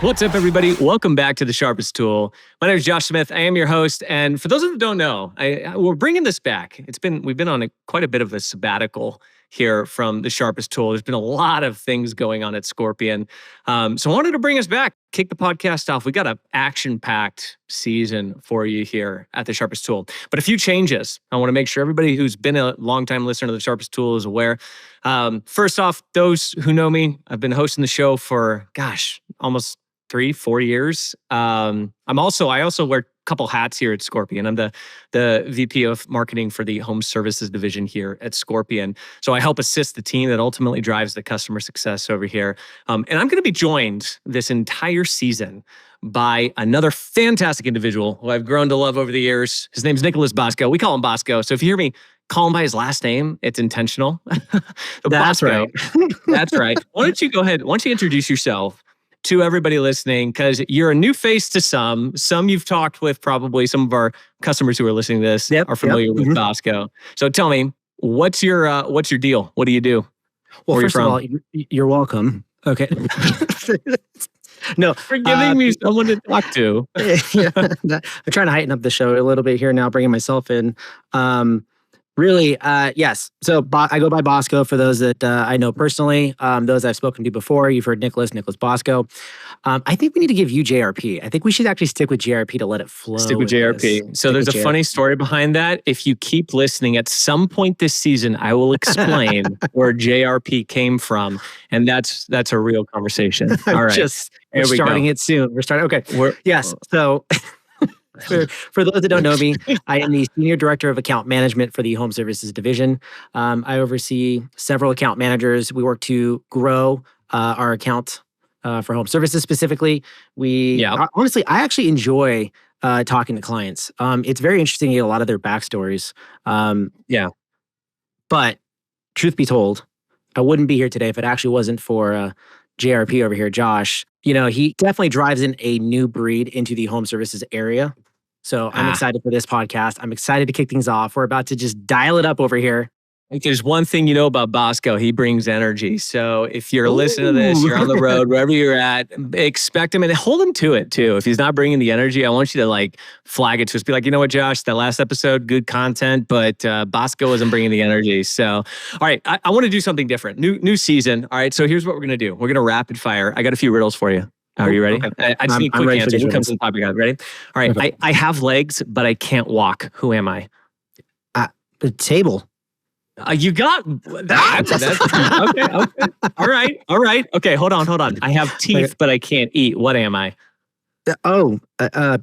What's up, everybody? Welcome back to the Sharpest Tool. My name is Josh Smith. I am your host, and for those of you who don't know, we're bringing this back. We've been on quite a bit of a sabbatical here from the Sharpest Tool. There's been a lot of things going on at Scorpion, so I wanted to bring us back, kick the podcast off. We got an action-packed season for you here at the Sharpest Tool, but a few changes. I want to make sure everybody who's been a longtime listener to the Sharpest Tool is aware. First off, those who know me, I've been hosting the show for almost 3-4 years. I also wear a couple hats here at Scorpion. I'm the VP of marketing for the home services division here at Scorpion. So I help assist the team that ultimately drives the customer success over here. And I'm going to be joined this entire season by another fantastic individual who I've grown to love over the years. His name's Nicholas Bosco. We call him Bosco. So if you hear me call him by his last name, it's intentional. That's Bosco, right. That's right. Why don't you go ahead? Why don't you introduce yourself to everybody listening, because you're a new face to some. Some you've talked with, probably some of our customers who are listening to this are familiar with Bosco. So tell me, what's your deal? What do you do? Well, first of all, you're welcome. Okay. No, for giving me someone to talk to. I'm trying to heighten up the show a little bit here now, bringing myself in. Really, yes. So I go by Bosco for those that I know personally. Those I've spoken to before, you've heard Nicholas Bosco. I think we need to give you JRP. I think we should actually stick with JRP to let it flow. Stick with JRP. So there's a funny story behind that. If you keep listening, at some point this season, I will explain where JRP came from. And that's a real conversation. All right. We're starting it soon. We're starting. Okay. Yes. So... For those that don't know me, I am the Senior Director of Account Management for the Home Services Division. I oversee several account managers. We work to grow our account for home services specifically. Honestly, I actually enjoy talking to clients. It's very interesting to get a lot of their backstories. But truth be told, I wouldn't be here today if it actually wasn't for JRP over here, Josh. You know, he definitely drives in a new breed into the home services area. So I'm excited for this podcast. I'm excited to kick things off. We're about to just dial it up over here. There's one thing you know about Bosco. He brings energy. So if you're listening to this, you're on the road, wherever you're at, expect him and hold him to it too. If he's not bringing the energy, I want you to flag it to us. Be like, you know what, Josh, that last episode, good content, but Bosco wasn't bringing the energy. So, all right, I want to do something different. New season. All right, so here's what we're going to do. We're going to rapid fire. I got a few riddles for you. Are you ready? Okay. I just need a quick answer. We'll come to the topic. Ready? All right. Okay. I have legs, but I can't walk. Who am I? The table. You got that. Okay. All right. Okay, hold on. I have teeth, but I can't eat. What am I?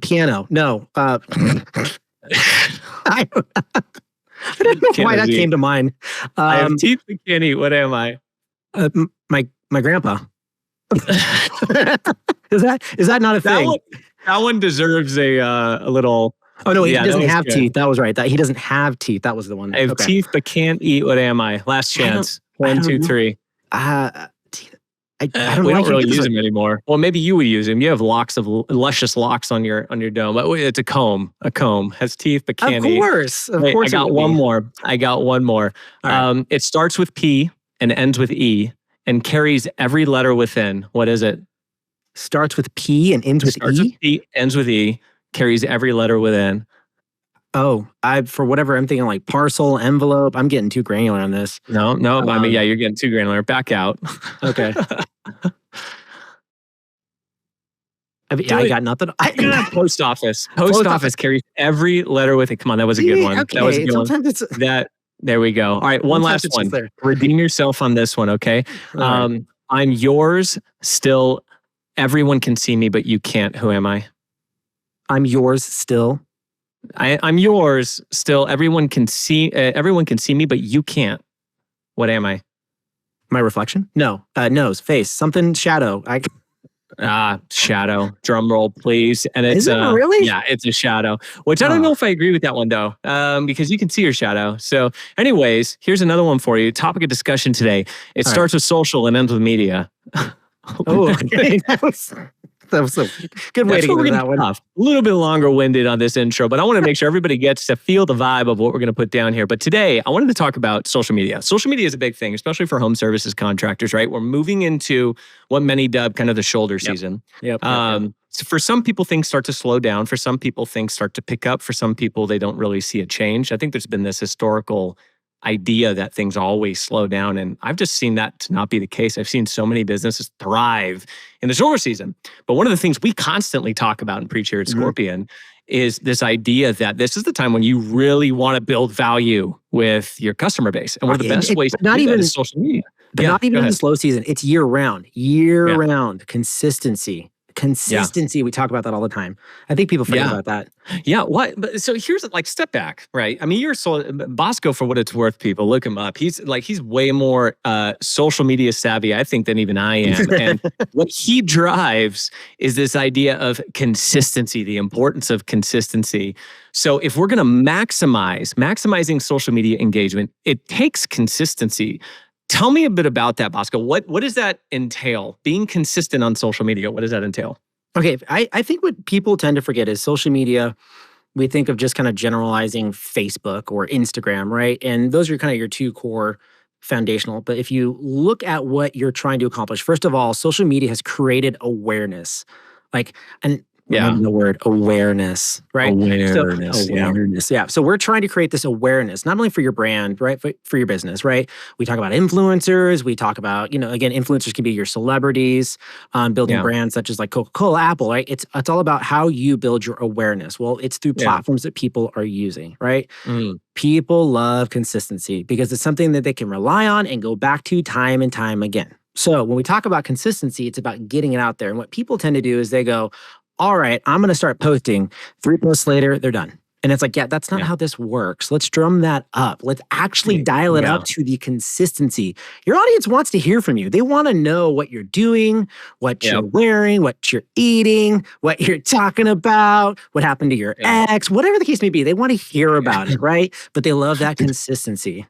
Piano. No. I don't know why that came to mind. I have teeth, but can't eat. What am I? My grandpa. Is that not a thing? That one deserves a little. Oh no, he doesn't have teeth. That was right. He doesn't have teeth. That was the one. I have teeth but can't eat. What am I? Last chance. 1, 2, 3. I we don't really use them anymore. Well, maybe you would use them. You have luscious locks on your dome. But it's a comb. A comb has teeth but can't eat. Of course. I got one more. Right. It starts with P and ends with E and carries every letter within. What is it? Starts with P and ends with E? Starts with P, ends with E, carries every letter within. Oh, for whatever, I'm thinking like parcel, envelope. I'm getting too granular on this. No. I mean, you're getting too granular. Back out. Okay. I got nothing. Post office. Post office carries every letter with it. Come on, that was a good one. Okay. That was a good one. There we go. All right, one last one. Redeem yourself on this one, okay? Right. I'm yours still. Everyone can see me, but you can't. Who am I? I'm yours still. I'm yours still. Everyone can see me, but you can't. What am I? My reflection? No. Nose, face, something, shadow. Shadow. Drum roll, please. And it's Is it really? Yeah, it's a shadow. Which I don't know if I agree with that one though, because you can see your shadow. So, anyways, here's another one for you. Topic of discussion today. It starts with social and ends with media. Oh, okay. That was a good way That's to what get we're into going that to one. off. A little bit longer winded on this intro, but I want to make sure everybody gets to feel the vibe of what we're going to put down here. But today, I wanted to talk about social media. Social media is a big thing, especially for home services contractors, right? We're moving into what many dub kind of the shoulder season. Yep. So for some people, things start to slow down. For some people, things start to pick up. For some people, they don't really see a change. I think there's been this historical idea that things always slow down. And I've just seen that to not be the case. I've seen so many businesses thrive in the shoulder season. But one of the things we constantly talk about and preach here at Scorpion is this idea that this is the time when you really want to build value with your customer base. And one of the best ways to do that is social media. But not even in the slow season. It's year round, consistency. We talk about that all the time. I think people forget about that. Yeah. What? But so here's like step back, right? I mean, you're Bosco, for what it's worth, people look him up. He's way more social media savvy, I think, than even I am. And what he drives is this idea of consistency, the importance of consistency. So if we're going to maximizing social media engagement, it takes consistency. Tell me a bit about that, Bosco. What does that entail? Being consistent on social media, what does that entail? Okay, I think what people tend to forget is social media. We think of just kind of generalizing Facebook or Instagram, right? And those are kind of your two core foundational. But if you look at what you're trying to accomplish, first of all, social media has created awareness. Remember the word awareness, right? Awareness. Yeah. So we're trying to create this awareness, not only for your brand, right? For your business, right? We talk about influencers. We talk about, again, influencers can be your celebrities, building brands such as like Coca-Cola, Apple, right? It's all about how you build your awareness. Well, it's through platforms that people are using, right? People love consistency because it's something that they can rely on and go back to time and time again. So when we talk about consistency, it's about getting it out there. And what people tend to do is they go, all right, I'm going to start posting. 3 posts later, they're done. And it's like, that's not how this works. Let's drum that up. Let's actually dial it up to the consistency. Your audience wants to hear from you. They want to know what you're doing, what you're wearing, what you're eating, what you're talking about, what happened to your ex, whatever the case may be. They want to hear about it, right? But they love that consistency.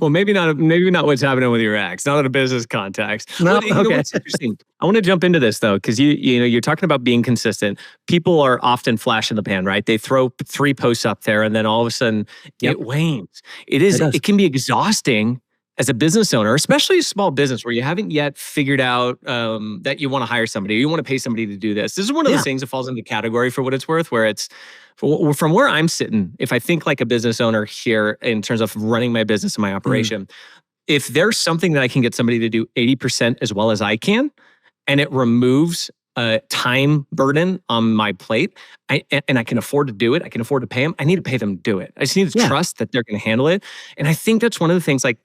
Well, maybe not what's happening with your ex, not in a business context. No, what's interesting? I want to jump into this though, because you're talking about being consistent. People are often flash in the pan, right? They throw 3 posts up there, and then all of a sudden it wanes. It can be exhausting as a business owner, especially a small business where you haven't yet figured out that you want to hire somebody, or you want to pay somebody to do this. This is one of those things that falls into the category, for what it's worth, where it's from where I'm sitting. If I think like a business owner here in terms of running my business and my operation, if there's something that I can get somebody to do 80% as well as I can, and it removes a time burden on my plate, and I can afford to do it, I can afford to pay them, I need to pay them to do it. I just need to trust that they're going to handle it. And I think that's one of the things, like,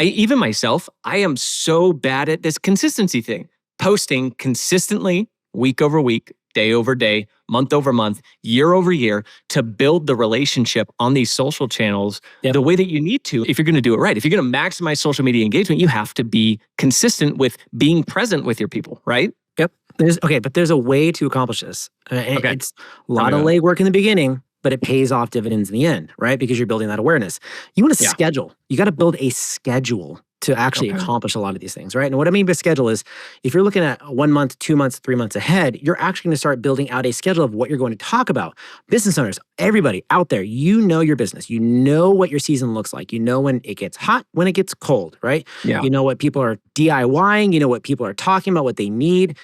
even myself, I am so bad at this consistency thing. Posting consistently, week over week, day over day, month over month, year over year, to build the relationship on these social channels the way that you need to if you're going to do it right. If you're going to maximize social media engagement, you have to be consistent with being present with your people, right? Yep. But there's a way to accomplish this. It's a lot of legwork in the beginning, but it pays off dividends in the end, right? Because you're building that awareness. You want to schedule. You got to build a schedule to actually accomplish a lot of these things, right? And what I mean by schedule is, if you're looking at 1 month, 2 months, 3 months ahead, you're actually going to start building out a schedule of what you're going to talk about. Business owners, everybody out there, you know your business. You know what your season looks like. You know when it gets hot, when it gets cold, right? Yeah. You know what people are DIYing. You know what people are talking about, what they need.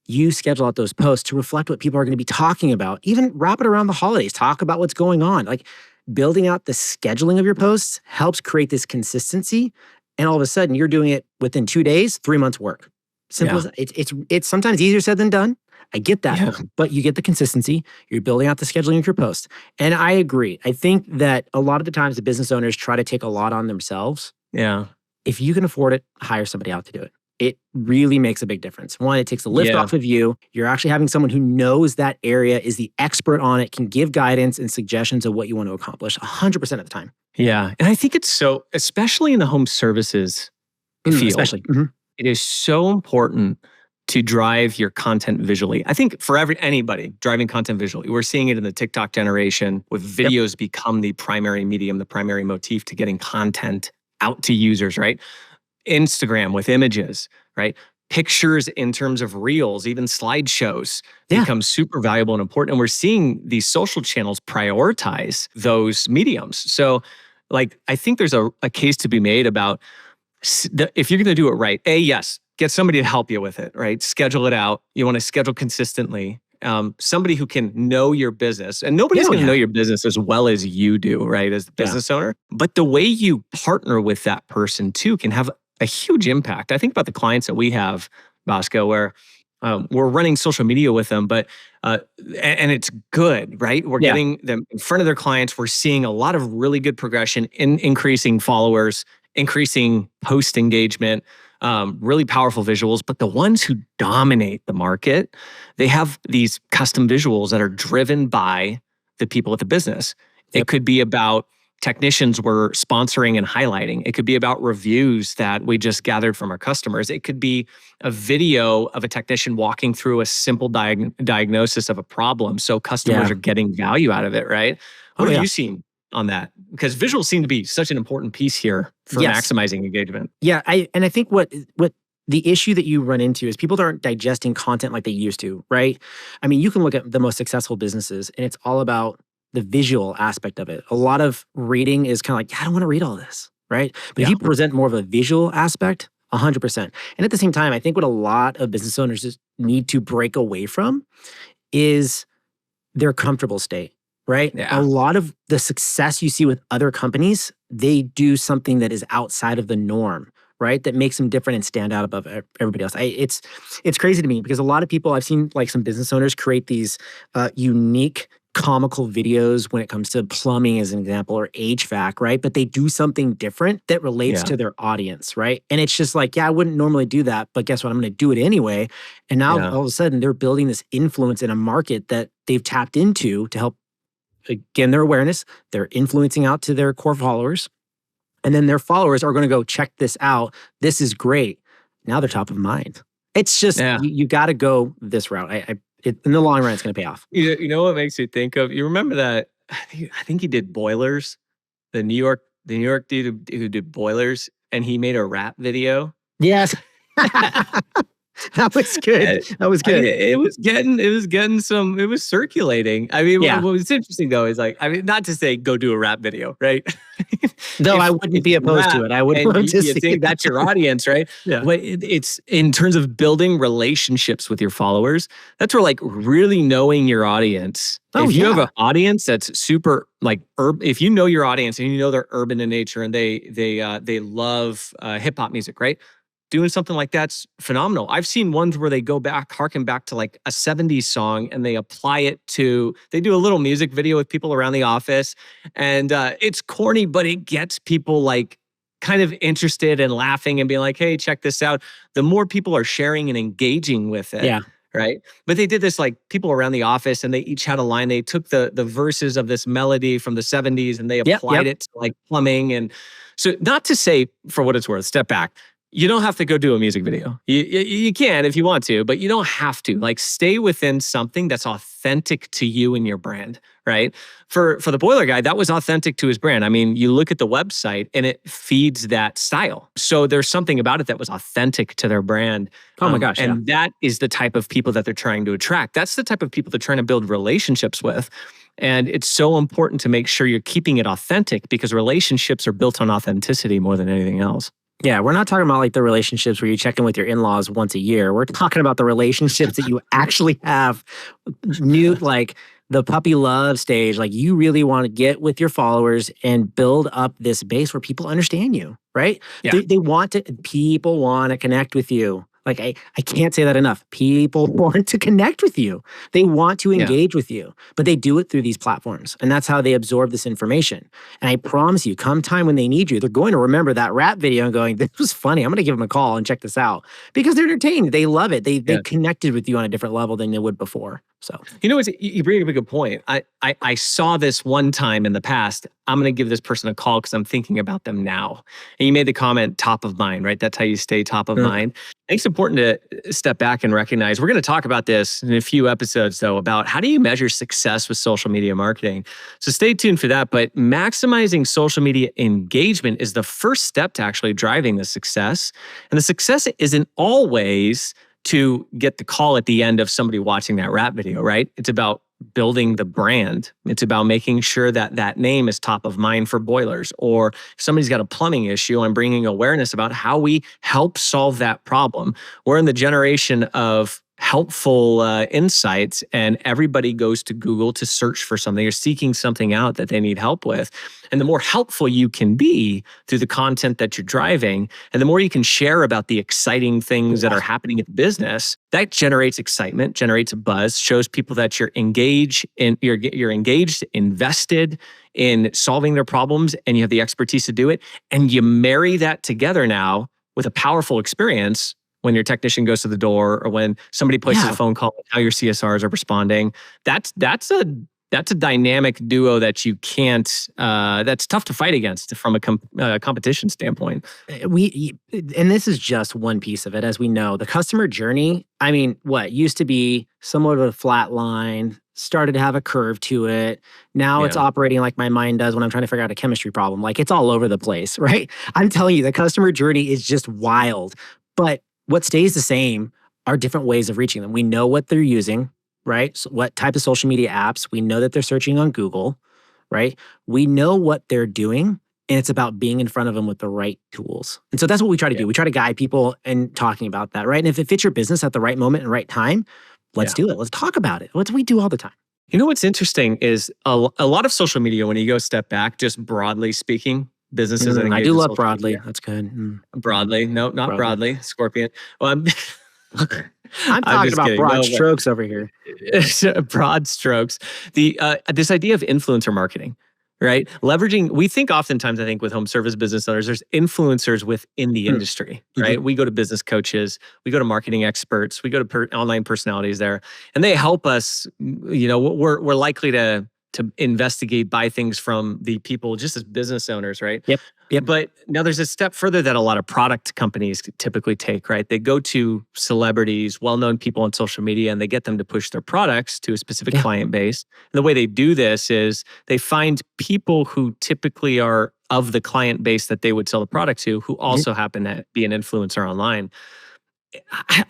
You schedule out those posts to reflect what people are going to be talking about. Even wrap it around the holidays. Talk about what's going on. Like, building out the scheduling of your posts helps create this consistency. And all of a sudden, you're doing it within 2 days, 3 months work. Simple as it's sometimes easier said than done. I get that, but you get the consistency. You're building out the scheduling of your posts. And I agree. I think that a lot of the times the business owners try to take a lot on themselves. Yeah. If you can afford it, hire somebody out to do it. It really makes a big difference. One, it takes the lift off of you. You're actually having someone who knows that area, is the expert on it, can give guidance and suggestions of what you want to accomplish 100% of the time. Yeah. And I think it's so, especially in the home services field, especially. It is so important to drive your content visually. I think for anybody driving content visually, we're seeing it in the TikTok generation, with videos become the primary medium, the primary motif to getting content out to users, right? Instagram with images, right? pictures in terms of reels, even slideshows become super valuable and important. And we're seeing these social channels prioritize those mediums. So like, I think there's a case to be made about if you're going to do it right, yes, get somebody to help you with it, right? Schedule it out. You want to schedule consistently. Somebody who can know your business, and nobody's going to know your business as well as you do, right? As the business owner. But the way you partner with that person too can have a huge impact. I think about the clients that we have, Bosco, where we're running social media with them, but and it's good, right? We're getting them in front of their clients. We're seeing a lot of really good progression in increasing followers, increasing post engagement, really powerful visuals. But the ones who dominate the market, they have these custom visuals that are driven by the people at the business. It could be about technicians we're sponsoring and highlighting. It could be about reviews that we just gathered from our customers. It could be a video of a technician walking through a simple diagnosis of a problem. So customers are getting value out of it, right? What have you seen on that? Because visuals seem to be such an important piece here for maximizing engagement. Yeah, I think what the issue that you run into is people aren't digesting content like they used to, right? I mean, you can look at the most successful businesses and it's all about the visual aspect of it. A lot of reading is kind of like, I don't want to read all this, right? But if you present more of a visual aspect, 100%. And at the same time, I think what a lot of business owners just need to break away from is their comfortable state, right? Yeah. A lot of the success you see with other companies, they do something that is outside of the norm, right? That makes them different and stand out above everybody else. It's crazy to me because a lot of people, I've seen like some business owners create these unique comical videos when it comes to plumbing as an example or HVAC, right? But they do something different that relates to their audience, right? And it's just like, I wouldn't normally do that, but guess what? I'm going to do it anyway. And now all of a sudden they're building this influence in a market that they've tapped into to help, again, their awareness. They're influencing out to their core followers. And then their followers are going to go check this out. This is great. Now they're top of mind. It's just, you got to go this route. In the long run, it's going to pay off. You know what makes me think of? You remember that? I think he did Boilers, the New York dude who did Boilers, and he made a rap video. Yes, that was good. That was good. It was getting some. It was circulating. I mean, what was interesting though is like, I mean, not to say go do a rap video, right? Though I wouldn't be opposed to it. I would want to see think that's your audience, right? But it's in terms of building relationships with your followers. That's where like really knowing your audience. If you have an audience that's super like if you know your audience and you know they're urban in nature and they love hip hop music, right? Doing something like that's phenomenal. I've seen ones where they go back, harken back to like a 70s song and they apply it to, they do a little music video with people around the office. And it's corny, but it gets people like kind of interested and laughing and being like, hey, check this out. The more people are sharing and engaging with it. Right. But they did this like people around the office and they each had a line. They took the verses of this melody from the 70s and they applied it to like plumbing. And so not to say for what it's worth, step back. You don't have to go do a music video. You can if you want to, but you don't have to. Like stay within something that's authentic to you and your brand, right? For the boiler guy, that was authentic to his brand. I mean, you look at the website and it feeds that style. So there's something about it that was authentic to their brand. Oh my gosh. And that is the type of people that they're trying to attract. That's the type of people they're trying to build relationships with. And it's so important to make sure you're keeping it authentic because relationships are built on authenticity more than anything else. Yeah, we're not talking about like the relationships where you check in with your in-laws once a year. We're talking about the relationships that you actually have like the puppy love stage. Like you really want to get with your followers and build up this base where people understand you, right? Yeah. People want to connect with you. Like I can't say that enough. People want to connect with you. They want to engage with you, but they do it through these platforms. And that's how they absorb this information. And I promise you, come time when they need you, they're going to remember that rap video and going, this was funny. I'm going to give them a call and check this out because they're entertained. They love it. They connected with you on a different level than they would before. So, you bring up a good point. I saw this one time in the past. I'm going to give this person a call because I'm thinking about them now. And you made the comment top of mind, right? That's how you stay top of mind. I think it's important to step back and recognize, we're going to talk about this in a few episodes though, about how do you measure success with social media marketing. So stay tuned for that. But maximizing social media engagement is the first step to actually driving the success. And the success isn't always to get the call at the end of somebody watching that rap video, right? It's about building the brand. It's about making sure that that name is top of mind for boilers, or if somebody's got a plumbing issue and bringing awareness about how we help solve that problem. We're in the generation of helpful insights, and everybody goes to Google to search for something or seeking something out that they need help with. And the more helpful you can be through the content that you're driving, and the more you can share about the exciting things that are happening in the business, that generates excitement, generates a buzz, shows people that you're engaged, invested in solving their problems, and you have the expertise to do it. And you marry that together now with a powerful experience when your technician goes to the door, or when somebody places a phone call, how your CSRs are responding. That's a dynamic duo that you can't. That's tough to fight against from a competition standpoint. And this is just one piece of it, as we know. The customer journey, I mean, what used to be somewhat of a flat line, started to have a curve to it. Now it's operating like my mind does when I'm trying to figure out a chemistry problem. Like, it's all over the place, right? I'm telling you, the customer journey is just wild. But what stays the same are different ways of reaching them. We know what they're using, right? So what type of social media apps. We know that they're searching on Google, right? We know what they're doing, and it's about being in front of them with the right tools. And so that's what we try to do. We try to guide people and talking about that, right? And if it fits your business at the right moment and right time, let's do it. Let's talk about it. What do we do all the time? You know what's interesting is a lot of social media, when you go step back, just broadly speaking, businesses. I do love broadly. Media. That's good. Broadly. No, not broadly. Scorpion. Well, I'm talking about kidding. Broad strokes over here. Broad strokes. This idea of influencer marketing, right? Leveraging, we think oftentimes, I think with home service business owners, there's influencers within the industry, right? We go to business coaches, we go to marketing experts, we go to online personalities there, and they help us. We're likely to investigate, buy things from the people just as business owners, right? Yep. But now there's a step further that a lot of product companies typically take, right? They go to celebrities, well-known people on social media, and they get them to push their products to a specific client base. And the way they do this is they find people who typically are of the client base that they would sell the product to, who also happen to be an influencer online.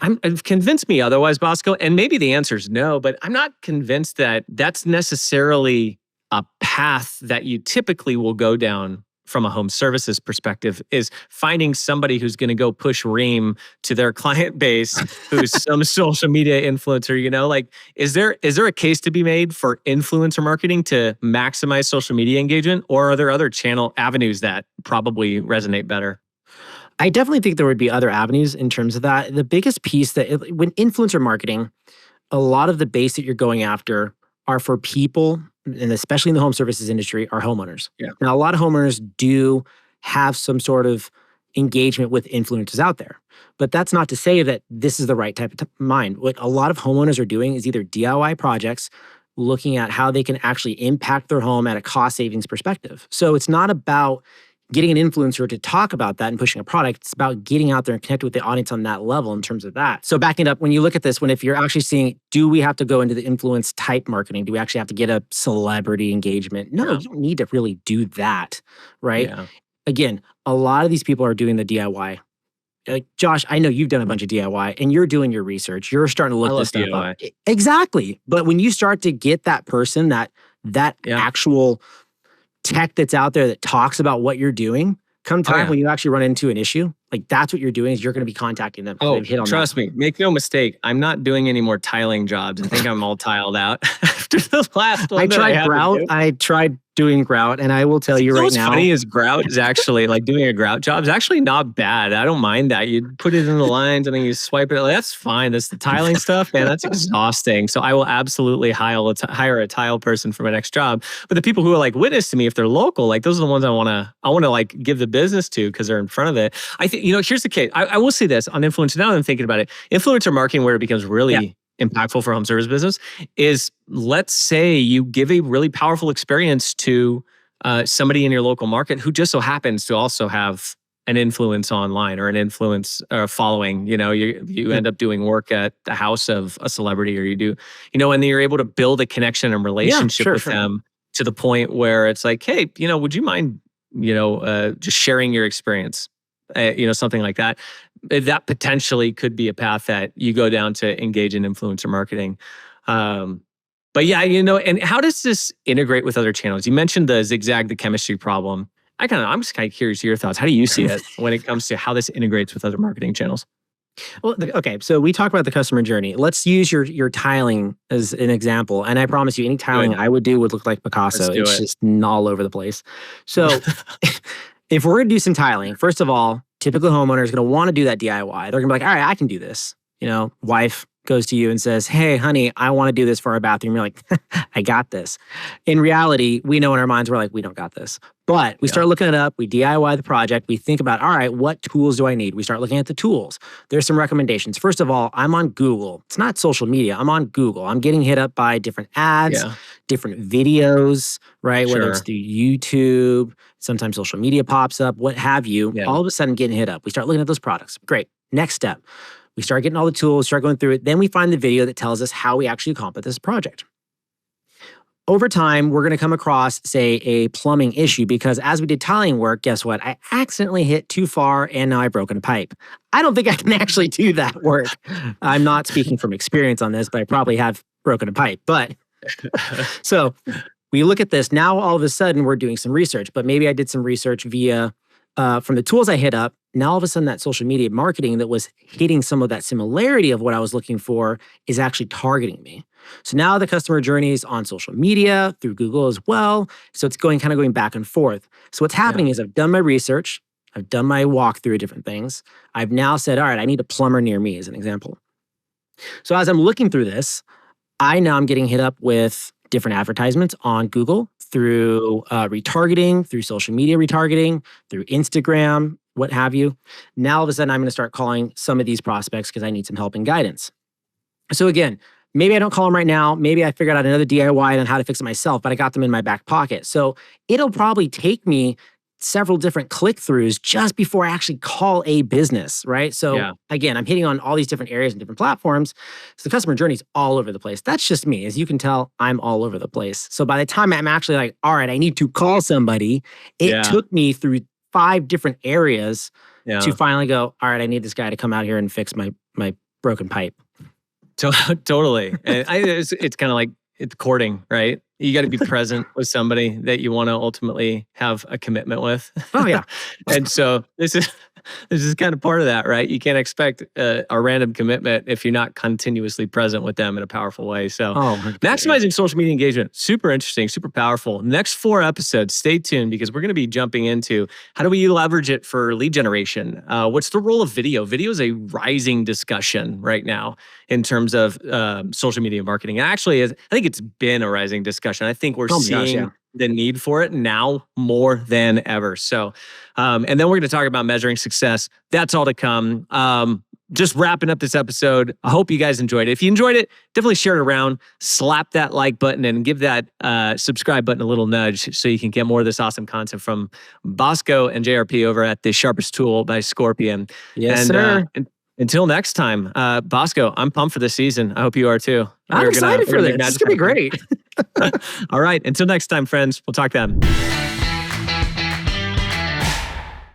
I've convinced me otherwise, Bosco, and maybe the answer is no, but I'm not convinced that that's necessarily a path that you typically will go down from a home services perspective, is finding somebody who's going to go push Ream to their client base, who's some social media influencer. Like, is there a case to be made for influencer marketing to maximize social media engagement, or are there other channel avenues that probably resonate better? I definitely think there would be other avenues in terms of that. The biggest piece when influencer marketing, a lot of the base that you're going after are for people, and especially in the home services industry, are homeowners. Yeah. Now, a lot of homeowners do have some sort of engagement with influencers out there, but that's not to say that this is the right type of mind. What a lot of homeowners are doing is either DIY projects, looking at how they can actually impact their home at a cost savings perspective. So it's not about getting an influencer to talk about that and pushing a product. It's about getting out there and connecting with the audience on that level in terms of that. So backing it up, when you look at this, if you're actually seeing, do we have to go into the influence type marketing? Do we actually have to get a celebrity engagement? No, you don't need to really do that, right? Yeah. Again, a lot of these people are doing the DIY. Like, Josh, I know you've done a bunch of DIY and you're doing your research. You're starting to look this stuff up. Exactly. But when you start to get that person, that actual tech that's out there that talks about what you're doing, come time when you actually run into an issue, like, that's what you're doing, is you're going to be contacting them. Oh, trust me, make no mistake, I'm not doing any more tiling jobs. I think I'm all tiled out after the last one. I tried doing grout, and I will tell you right now. What's funny is grout is actually, like, doing a grout job is actually not bad. I don't mind that. You put it in the lines and then you swipe it. Like, that's fine. That's the tiling stuff, man. That's exhausting. So I will absolutely hire a tile person for my next job. But the people who are like witness to me, if they're local, like, those are the ones I want to like give the business to because they're in front of it. I think, here's the case. I will say this on influencer. Now that I'm thinking about it, influencer marketing, where it becomes really impactful for a home service business is, let's say you give a really powerful experience to somebody in your local market who just so happens to also have an influence online or an influence following. You end up doing work at the house of a celebrity, or you do, and then you're able to build a connection and relationship with them to the point where it's like, hey, would you mind, just sharing your experience, something like that. That potentially could be a path that you go down to engage in influencer marketing. But yeah, and how does this integrate with other channels? You mentioned the zigzag, the chemistry problem. I'm just kind of curious your thoughts. How do you see it when it comes to how this integrates with other marketing channels? Well, okay. So we talk about the customer journey. Let's use your tiling as an example. And I promise you, any tiling I would do would look like Picasso. It's just all over the place. So if we're going to do some tiling, first of all, typical homeowner is going to want to do that DIY. They're going to be like, all right, I can do this. Wife goes to you and says, hey, honey, I want to do this for our bathroom. You're like, I got this. In reality, we know in our minds, we're like, we don't got this. But we start looking it up. We DIY the project. We think about, all right, what tools do I need? We start looking at the tools. There's some recommendations. First of all, I'm on Google. It's not social media. I'm on Google. I'm getting hit up by different ads, different videos, right? Whether it's through YouTube, sometimes social media pops up, what have you. All of a sudden getting hit up. We start looking at those products. Great. Next step. We start getting all the tools, start going through it. Then we find the video that tells us how we actually accomplish this project. Over time, we're going to come across, say, a plumbing issue because as we did tiling work, guess what? I accidentally hit too far and now I've broken a pipe. I don't think I can actually do that work. I'm not speaking from experience on this, but I probably have broken a pipe. But so we look at this. Now, all of a sudden, we're doing some research, but maybe I did some research via from the tools I hit up. Now, all of a sudden, that social media marketing that was hitting some of that similarity of what I was looking for is actually targeting me. So now the customer journey is on social media, through Google as well. So it's kind of going back and forth. So what's happening is I've done my research. I've done my walkthrough of different things. I've now said, all right, I need a plumber near me as an example. So as I'm looking through this, I'm getting hit up with different advertisements on Google through retargeting, through social media retargeting, through Instagram, what have you. Now, all of a sudden, I'm going to start calling some of these prospects because I need some help and guidance. So again, maybe I don't call them right now. Maybe I figured out another DIY on how to fix it myself, but I got them in my back pocket. So it'll probably take me several different click-throughs just before I actually call a business, right? So again, I'm hitting on all these different areas and different platforms. So the customer journey is all over the place. That's just me. As you can tell, I'm all over the place. So by the time I'm actually like, all right, I need to call somebody, it took me through 5 different areas to finally go, all right, I need this guy to come out here and fix my broken pipe. Totally. And it's kind of like it's courting, right? You got to be present with somebody that you want to ultimately have a commitment with. Oh, yeah. And so this is kind of part of that, right? You can't expect a random commitment if you're not continuously present with them in a powerful way. So maximizing social media engagement, super interesting, super powerful. Next 4 episodes, stay tuned because we're going to be jumping into how do we leverage it for lead generation? What's the role of video? Video is a rising discussion right now in terms of social media marketing. Actually, I think it's been a rising discussion. I think we're seeing the need for it now more than ever. So, and then we're going to talk about measuring success. That's all to come. Just wrapping up this episode. I hope you guys enjoyed it. If you enjoyed it, definitely share it around, slap that like button and give that subscribe button a little nudge so you can get more of this awesome content from Bosco and JRP over at the Sharpest Tool by Scorpion. Yes, sir. Until next time, Bosco, I'm pumped for this season. I hope you are too. I'm excited for this. It's going to be great. All right. Until next time, friends. We'll talk then.